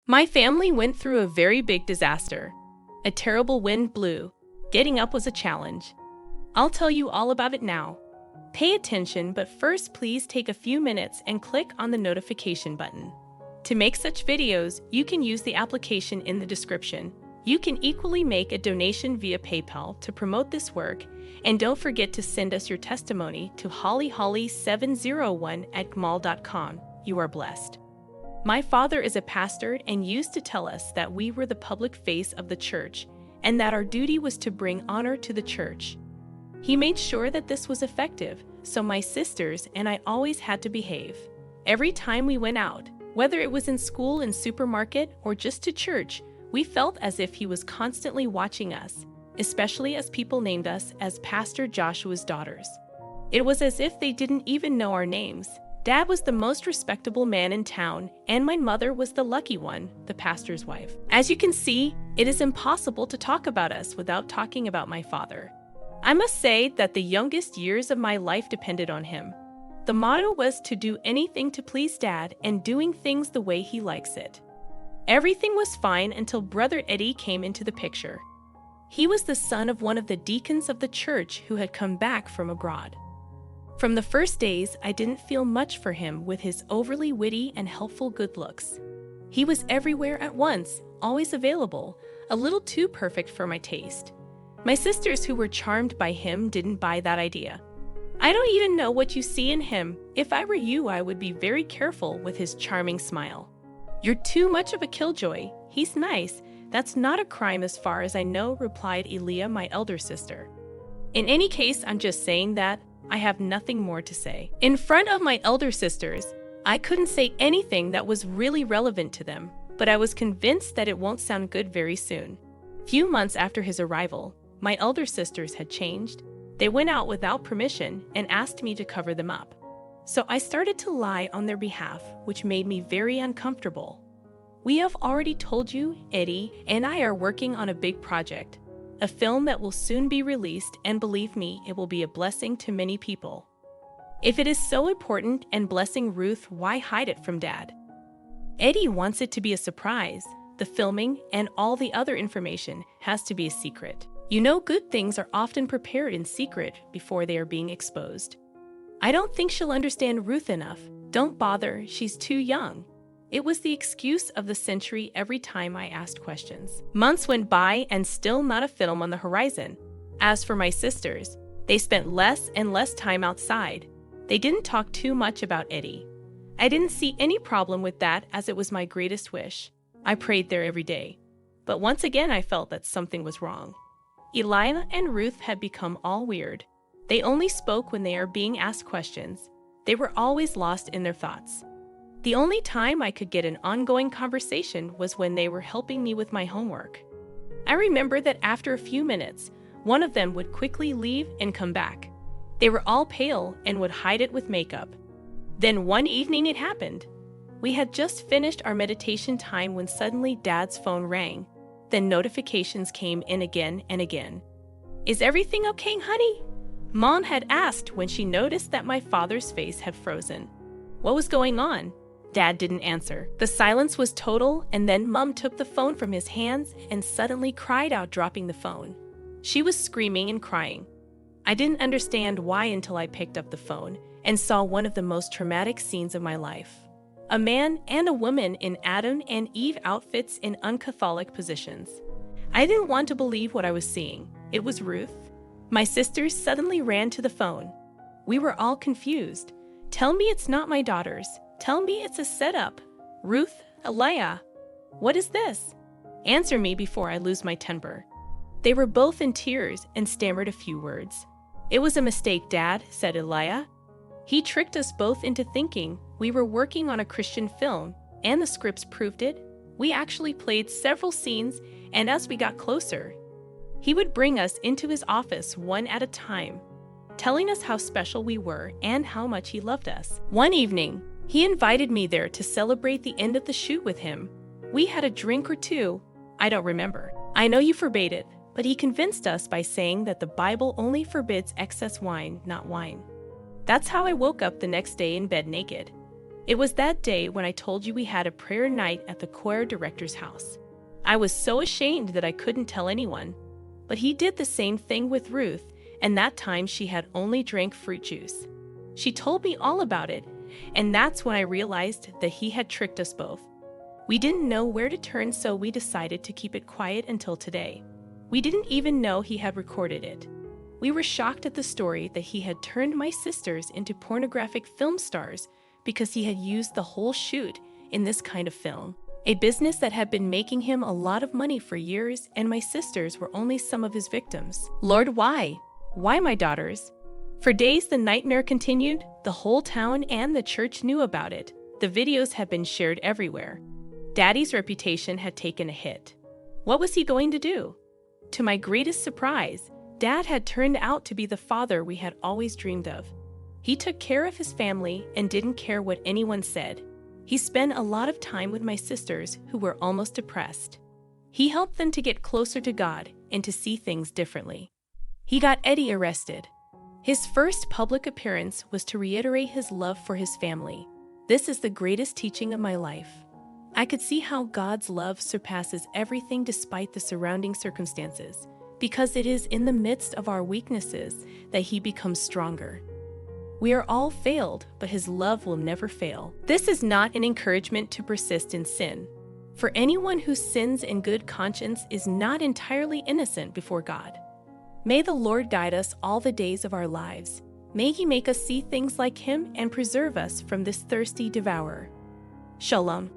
My family went through a very big disaster. A terrible wind blew. Getting up was a challenge. I'll tell you all about it now. Pay attention, but first please take a few minutes and click on the notification button. To make such videos, you can use the application in the description. You can equally make a donation via PayPal to promote this work, and don't forget to send us your testimony to hollyholly701@gmail.com. You are blessed. My father is a pastor and used to tell us that we were the public face of the church and that our duty was to bring honor to the church. He made sure that this was effective, so my sisters and I always had to behave. Every time we went out, whether it was in school, in supermarket, or just to church, we felt as if he was constantly watching us, especially as people named us as Pastor Joshua's daughters. It was as if they didn't even know our names. Dad was the most respectable man in town, and my mother was the lucky one, the pastor's wife. As you can see, it is impossible to talk about us without talking about my father. I must say that the youngest years of my life depended on him. The motto was to do anything to please Dad and doing things the way he likes it. Everything was fine until Brother Eddie came into the picture. He was the son of one of the deacons of the church who had come back from abroad. From the first days, I didn't feel much for him with his overly witty and helpful good looks. He was everywhere at once, always available, a little too perfect for my taste. My sisters who were charmed by him didn't buy that idea. I don't even know what you see in him. If I were you, I would be very careful with his charming smile. You're too much of a killjoy. He's nice. That's not a crime as far as I know, replied Elia, my elder sister. In any case, I'm just saying that. I have nothing more to say. In front of my elder sisters, I couldn't say anything that was really relevant to them, but I was convinced that it won't sound good very soon. Few months after his arrival, my elder sisters had changed. They went out without permission and asked me to cover them up. So I started to lie on their behalf, which made me very uncomfortable. We have already told you, Eddie and I are working on a big project, a film that will soon be released, and believe me, it will be a blessing to many people. If it is so important and blessing Ruth, why hide it from Dad? Eddie wants it to be a surprise. The filming and all the other information has to be a secret. You know, good things are often prepared in secret before they are being exposed. I don't think she'll understand Ruth enough. Don't bother, she's too young. It was the excuse of the century every time I asked questions. Months went by and still not a film on the horizon. As for my sisters, they spent less and less time outside. They didn't talk too much about Eddie. I didn't see any problem with that, as it was my greatest wish. I prayed there every day. But once again I felt that something was wrong. Elia and Ruth had become all weird. They only spoke when they are being asked questions. They were always lost in their thoughts. The only time I could get an ongoing conversation was when they were helping me with my homework. I remember that after a few minutes, one of them would quickly leave and come back. They were all pale and would hide it with makeup. Then one evening it happened. We had just finished our meditation time when suddenly Dad's phone rang. Then notifications came in again and again. Is everything okay, honey? Mom had asked when she noticed that my father's face had frozen. What was going on? Dad didn't answer. The silence was total, and then Mom took the phone from his hands and suddenly cried out, dropping the phone. She was screaming and crying. I didn't understand why until I picked up the phone and saw one of the most traumatic scenes of my life. A man and a woman in Adam and Eve outfits in uncatholic positions. I didn't want to believe what I was seeing. It was Ruth. My sisters suddenly ran to the phone. We were all confused. Tell me it's not my daughters. Tell me it's a setup. Ruth, Elia, what is this? Answer me before I lose my temper. They were both in tears and stammered a few words. It was a mistake, Dad, said Elia. He tricked us both into thinking we were working on a Christian film, and the scripts proved it. We actually played several scenes, and as we got closer, he would bring us into his office one at a time, telling us how special we were and how much he loved us. One evening, he invited me there to celebrate the end of the shoot with him. We had a drink or two. I don't remember. I know you forbade it, but he convinced us by saying that the Bible only forbids excess wine, not wine. That's how I woke up the next day in bed naked. It was that day when I told you we had a prayer night at the choir director's house. I was so ashamed that I couldn't tell anyone. But he did the same thing with Ruth, and that time she had only drank fruit juice. She told me all about it, and that's when I realized that he had tricked us both. We didn't know where to turn, so we decided to keep it quiet until today. We didn't even know he had recorded it. We were shocked at the story that he had turned my sisters into pornographic film stars because he had used the whole shoot in this kind of film, a business that had been making him a lot of money for years, and my sisters were only some of his victims. Lord, why? Why, my daughters? For days the nightmare continued. The whole town and the church knew about it. The videos had been shared everywhere. Daddy's reputation had taken a hit. What was he going to do? To my greatest surprise, Dad had turned out to be the father we had always dreamed of. He took care of his family and didn't care what anyone said. He spent a lot of time with my sisters, who were almost depressed. He helped them to get closer to God and to see things differently. He got Eddie arrested. His first public appearance was to reiterate his love for his family. This is the greatest teaching of my life. I could see how God's love surpasses everything despite the surrounding circumstances, because it is in the midst of our weaknesses that He becomes stronger. We are all failed, but His love will never fail. This is not an encouragement to persist in sin. For anyone who sins in good conscience is not entirely innocent before God. May the Lord guide us all the days of our lives. May He make us see things like Him and preserve us from this thirsty devourer. Shalom.